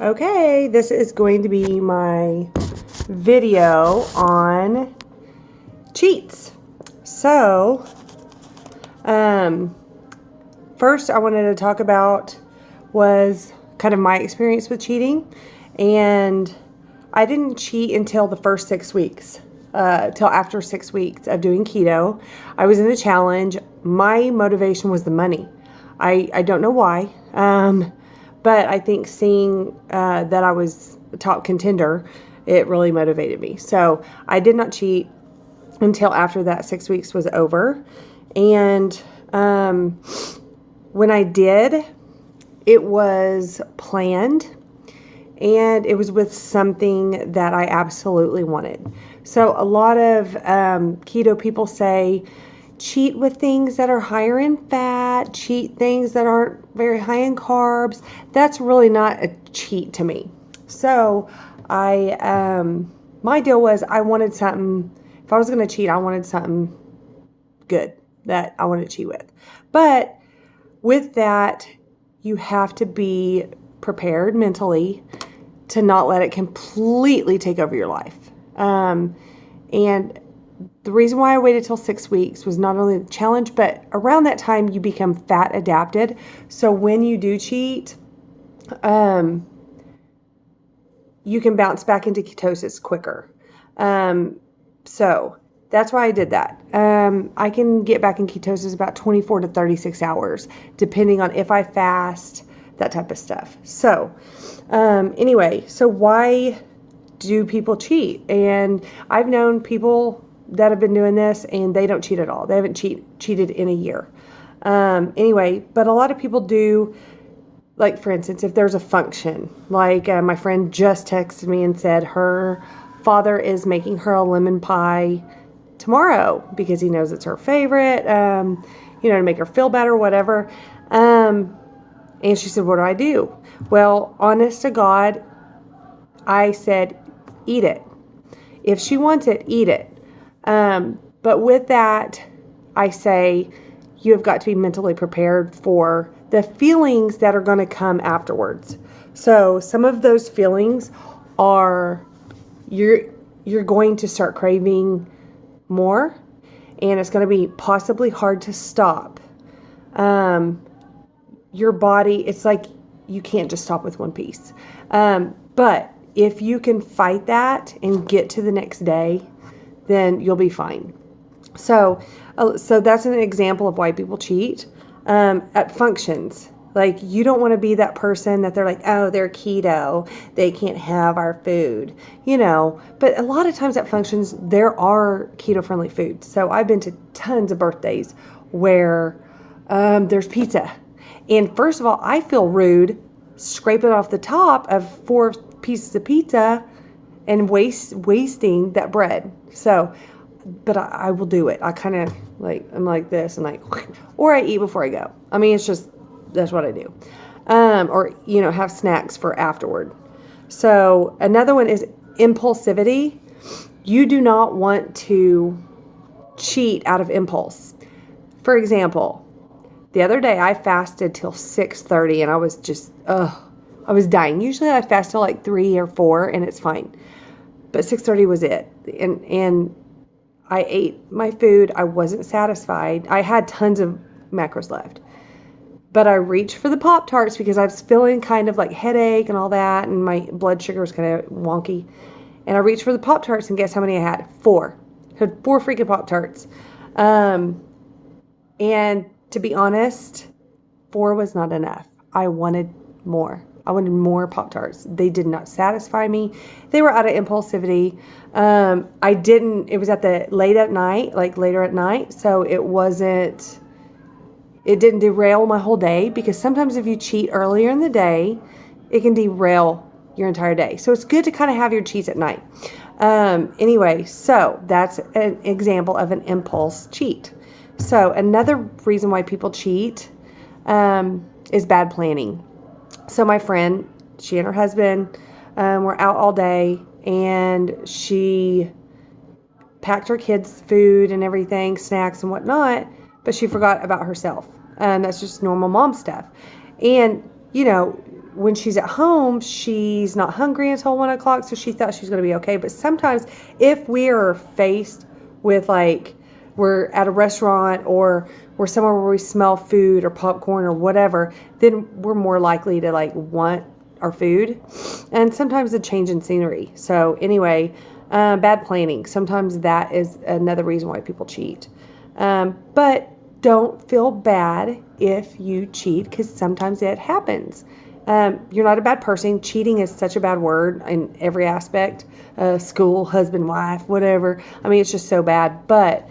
Okay, this is going to be my video on cheats. So, first I wanted to talk about was kind of my experience with cheating, and I didn't cheat until the first 6 weeks, till after 6 weeks of doing keto. I was in a challenge. My motivation was the money. I don't know why. But I think seeing that I was a top contender, it really motivated me. So I did not cheat until after that 6 weeks was over. And when I did, it was planned, and it was with something that I absolutely wanted. So a lot of keto people say, cheat with things that are higher in fat, cheat things that aren't very high in carbs. That's really not a cheat to me. So my deal was I wanted something, if I was going to cheat, I wanted something good that I wanted to cheat with. But with that, you have to be prepared mentally to not let it completely take over your life. And the reason why I waited till 6 weeks was not only the challenge, but around that time you become fat adapted. So when you do cheat, you can bounce back into ketosis quicker. So that's why I did that. I can get back in ketosis about 24 to 36 hours, depending on if I fast, that type of stuff. So anyway, so why do people cheat? And I've known people that have been doing this and they don't cheat at all. They haven't cheated in a year. Anyway, but a lot of people do. Like, for instance, if there's a function, like my friend just texted me and said her father is making her a lemon pie tomorrow because he knows it's her favorite, to make her feel better, whatever. And she said, what do I do? Well, honest to God, I said, eat it. If she wants it, eat it. But with that, I say you have got to be mentally prepared for the feelings that are going to come afterwards. So some of those feelings are you're going to start craving more, and it's going to be possibly hard to stop. Your body, it's like you can't just stop with one piece. But if you can fight that and get to the next day, then you'll be fine. So that's an example of why people cheat at functions. Like, you don't want to be that person that they're like, oh, they're keto, they can't have our food, But a lot of times at functions, there are keto-friendly foods. So I've been to tons of birthdays where there's pizza. And first of all, I feel rude scraping off the top of 4 pieces of pizza and wasting that bread. So, but I will do it. I kind of I'm like this and or I eat before I go. I mean, that's what I do. Or, have snacks for afterward. So another one is impulsivity. You do not want to cheat out of impulse. For example, the other day I fasted till 6:30 and I was just, I was dying. Usually I fast till 3 or 4 and it's fine. But 6:30 was it. And I ate my food. I wasn't satisfied. I had tons of macros left. But I reached for the Pop-Tarts because I was feeling kind of headache and all that, and my blood sugar was kind of wonky. And I reached for the Pop-Tarts, and guess how many I had? 4. I had 4 freaking Pop-Tarts. And to be honest, 4 was not enough. I wanted more. I wanted more Pop-Tarts. They did not satisfy me. They were out of impulsivity. It was later at night, so it didn't derail my whole day, because sometimes if you cheat earlier in the day, it can derail your entire day. So it's good to kind of have your cheats at night. Anyway, so that's an example of an impulse cheat. So another reason why people cheat is bad planning. So my friend, she and her husband were out all day, and she packed her kids' food and everything, snacks and whatnot, but she forgot about herself. That's just normal mom stuff. And, when she's at home, she's not hungry until 1 o'clock, so she thought she was going to be okay. But sometimes if we are faced with, like, we're at a restaurant or we're somewhere where we smell food or popcorn or whatever, then we're more likely to, like, want our food. And sometimes a change in scenery. So anyway, bad planning. Sometimes that is another reason why people cheat. But don't feel bad if you cheat, because sometimes it happens. You're not a bad person. Cheating is such a bad word in every aspect. School, husband, wife, whatever. I mean, it's just so bad. But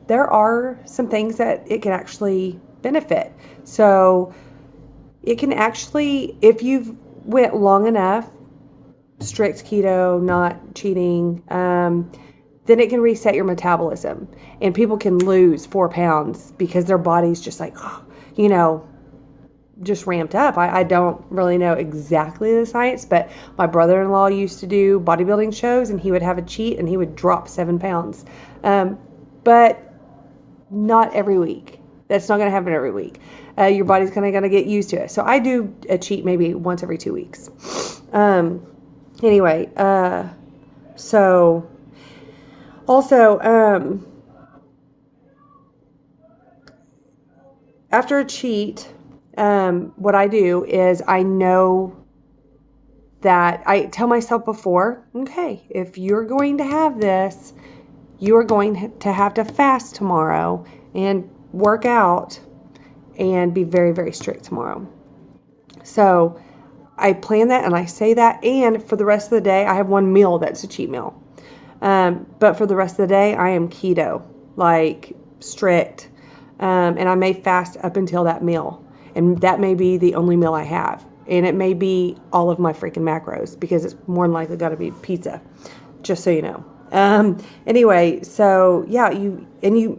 there are some things that it can actually benefit. So it can actually, if you've went long enough, strict keto, not cheating, then it can reset your metabolism. And people can lose 4 pounds because their body's just like, just ramped up. I don't really know exactly the science, but my brother-in-law used to do bodybuilding shows, and he would have a cheat and he would drop 7 pounds. But not every week. That's not going to happen every week. Your body's kind of going to get used to it. So I do a cheat maybe once every 2 weeks. Anyway, so also, after a cheat, what I do is I know that I tell myself before, okay, if you're going to have this, you are going to have to fast tomorrow and work out and be very, very strict tomorrow. So I plan that and I say that, and for the rest of the day, I have one meal that's a cheat meal. But for the rest of the day, I am keto, like strict, and I may fast up until that meal. And that may be the only meal I have. And it may be all of my freaking macros, because it's more than likely got to be pizza, just so you know. Anyway, so yeah, you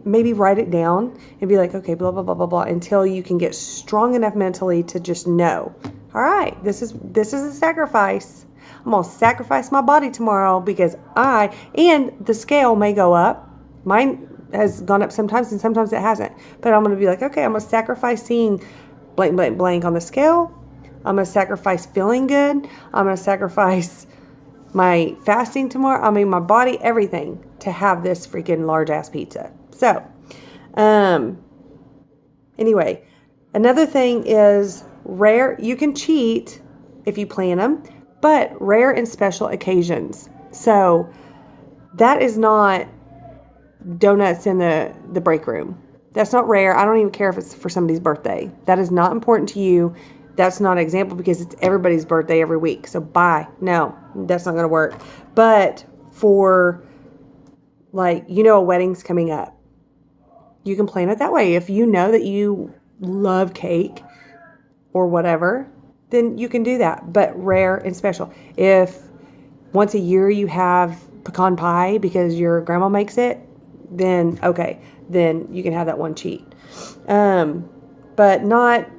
maybe write it down and be like, okay, blah, blah, blah, blah, blah, until you can get strong enough mentally to just know, all right, this is a sacrifice. I'm going to sacrifice my body tomorrow because and the scale may go up. Mine has gone up sometimes and sometimes it hasn't. But I'm going to be like, okay, I'm going to sacrifice seeing blank, blank, blank on the scale. I'm going to sacrifice feeling good. I'm going to sacrifice my fasting tomorrow. I mean, my body, everything to have this freaking large ass pizza. So, anyway, another thing is rare. You can cheat if you plan them, but rare and special occasions. So that is not donuts in the break room. That's not rare. I don't even care if it's for somebody's birthday. That is not important to you. That's not an example because it's everybody's birthday every week. So bye. No, that's not going to work. But for, like, a wedding's coming up, you can plan it that way. If you know that you love cake or whatever, then you can do that. But rare and special. If once a year you have pecan pie because your grandma makes it, then okay, then you can have that one cheat. But not,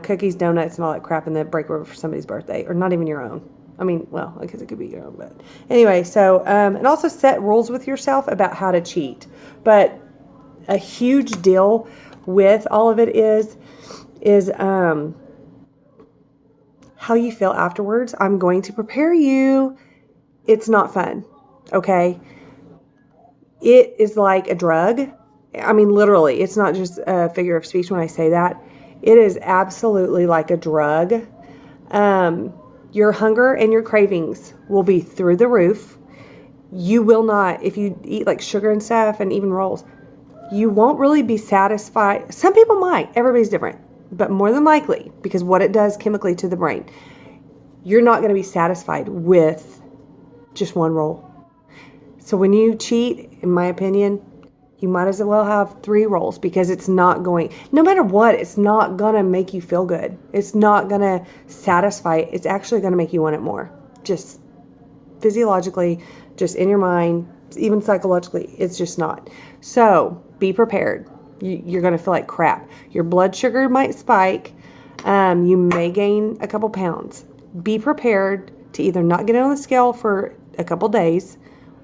cookies, donuts, and all that crap in the break room for somebody's birthday, or not even your own. I mean, well, because it could be your own, but anyway, so, and also set rules with yourself about how to cheat. But a huge deal with all of it is how you feel afterwards. I'm going to prepare you. It's not fun. Okay. It is like a drug. I mean, literally, it's not just a figure of speech when I say that. It is absolutely like a drug. Your hunger and your cravings will be through the roof. You will not, if you eat like sugar and stuff and even rolls, you won't really be satisfied. Some people might. Everybody's different. But more than likely, because what it does chemically to the brain, you're not going to be satisfied with just one roll. So when you cheat, in my opinion, you might as well have 3 rolls, because it's not going, no matter what, it's not going to make you feel good. It's not going to satisfy. It's actually going to make you want it more. Just physiologically, just in your mind, even psychologically, it's just not. So be prepared. You're going to feel like crap. Your blood sugar might spike. You may gain a couple pounds. Be prepared to either not get on the scale for a couple days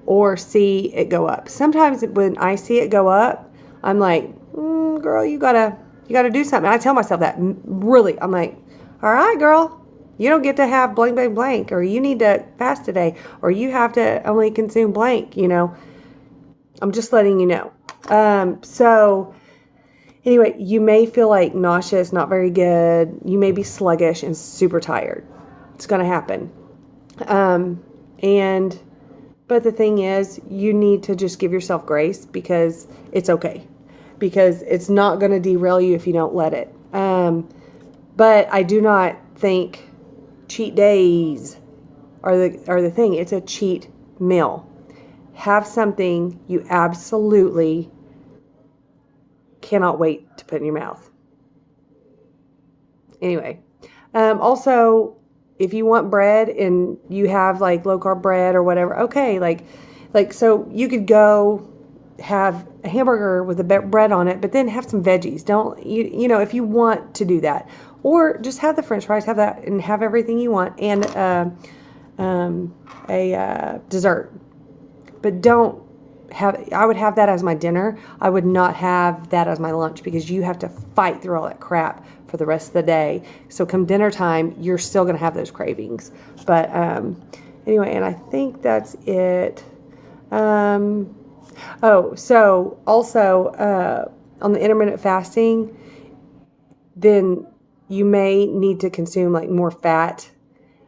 or see it go up. Sometimes when I see it go up, I'm like, girl, you gotta do something. I tell myself that, really. I'm like, all right, girl, you don't get to have blank, blank, blank, or you need to fast today, or you have to only consume blank, I'm just letting you know. So anyway, you may feel like nauseous, not very good. You may be sluggish and super tired. It's going to happen. But the thing is, you need to just give yourself grace because it's okay. Because it's not going to derail you if you don't let it. But I do not think cheat days are the thing. It's a cheat meal. Have something you absolutely cannot wait to put in your mouth. Anyway, also, if you want bread and you have like low carb bread or whatever, okay, so you could go have a hamburger with the bread on it, but then have some veggies. Don't if you want to do that, or just have the French fries, have that, and have everything you want, and a dessert. But don't have. I would have that as my dinner. I would not have that as my lunch because you have to fight through all that crap for the rest of the day. So come dinner time, you're still going to have those cravings. But anyway, and I think that's it. So also on the intermittent fasting, then you may need to consume like more fat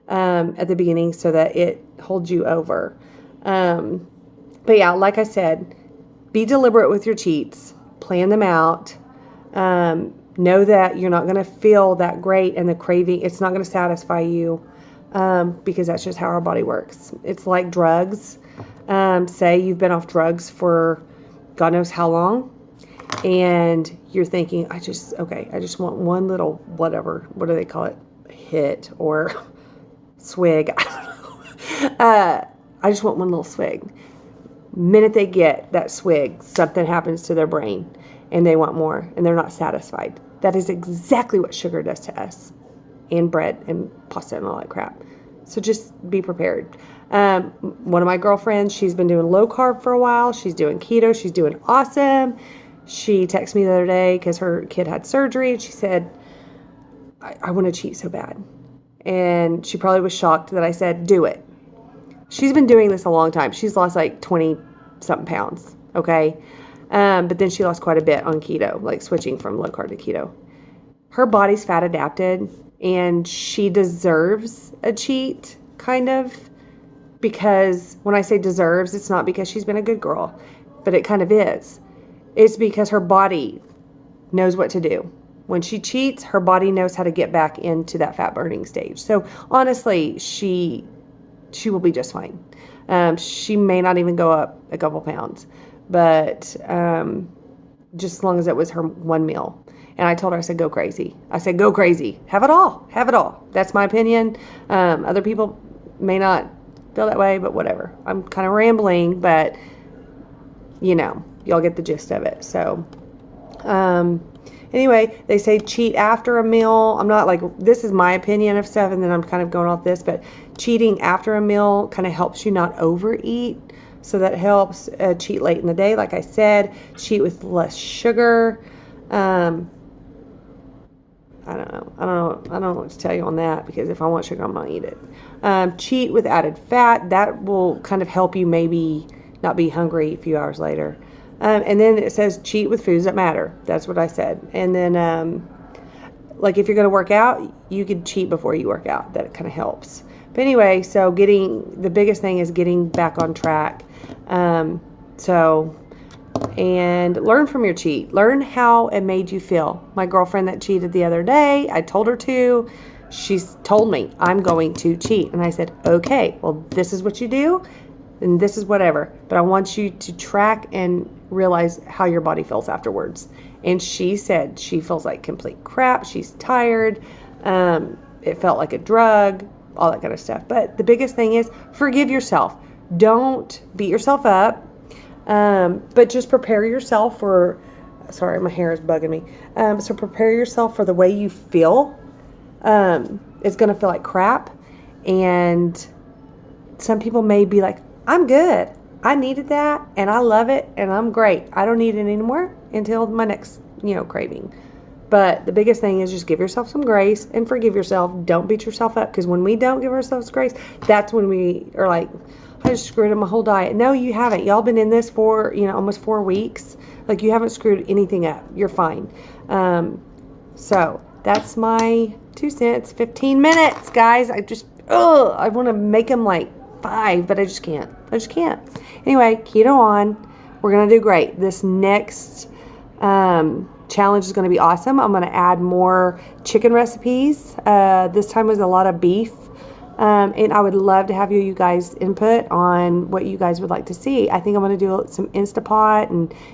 at the beginning so that it holds you over. But yeah, like I said, be deliberate with your cheats. Plan them out. Know that you're not going to feel that great and the craving, it's not going to satisfy you because that's just how our body works. It's like drugs. Say you've been off drugs for God knows how long, and you're thinking, I just want one little whatever. What do they call it? Hit or swig. I don't know. I just want one little swig. Minute they get that swig, something happens to their brain and they want more and they're not satisfied. That is exactly what sugar does to us, and bread and pasta and all that crap. So just be prepared. One of my girlfriends, she's been doing low carb for a while. She's doing keto. She's doing awesome. She texted me the other day because her kid had surgery, and she said, I want to cheat so bad. And she probably was shocked that I said, do it. She's been doing this a long time. She's lost like 20-something pounds, okay? But then she lost quite a bit on keto, like switching from low carb to keto. Her body's fat adapted, and she deserves a cheat, kind of. Because when I say deserves, it's not because she's been a good girl, but it kind of is. It's because her body knows what to do. When she cheats, her body knows how to get back into that fat burning stage. So honestly, she will be just fine. She may not even go up a couple pounds, but just as long as it was her one meal. And I told her, I said, go crazy. I said, go crazy. Have it all. Have it all. That's my opinion. Other people may not feel that way, but whatever. I'm kind of rambling, but y'all get the gist of it. So anyway, they say cheat after a meal. I'm not like, this is my opinion of stuff, and then I'm kind of going off this, but cheating after a meal kind of helps you not overeat. So that helps. Cheat late in the day, like I said. Cheat with less sugar. I don't know what to tell you on that, because if I want sugar, I'm going to eat it. Cheat with added fat. That will kind of help you maybe not be hungry a few hours later. And then it says cheat with foods that matter. That's what I said. And then, like if you're going to work out, you could cheat before you work out. That kind of helps. But anyway, so the biggest thing is getting back on track. And learn from your cheat. Learn how it made you feel. My girlfriend that cheated the other day, I told her to. She's told me, I'm going to cheat. And I said, okay, well, this is what you do, and this is whatever. But I want you to track and realize how your body feels afterwards. And she said she feels like complete crap. She's tired. It felt like a drug, all that kind of stuff. But the biggest thing is forgive yourself. Don't beat yourself up. But just prepare yourself for, sorry, my hair is bugging me. So prepare yourself for the way you feel. It's going to feel like crap. And some people may be like, I'm good. I needed that and I love it and I'm great. I don't need it anymore until my next, craving. But the biggest thing is just give yourself some grace and forgive yourself. Don't beat yourself up, because when we don't give ourselves grace, that's when we are like, I just screwed up my whole diet. No, you haven't. Y'all been in this for, almost 4 weeks. Like, you haven't screwed anything up. You're fine. So that's my 2 cents. 15 minutes, guys. I want to make them like 5, but I just can't. Anyway, keto on. We're going to do great. This next challenge is going to be awesome. I'm going to add more chicken recipes. This time was a lot of beef. And I would love to have you guys input on what you guys would like to see. I think I'm going to do some Instapot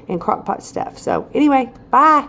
and crock pot stuff. So anyway, bye.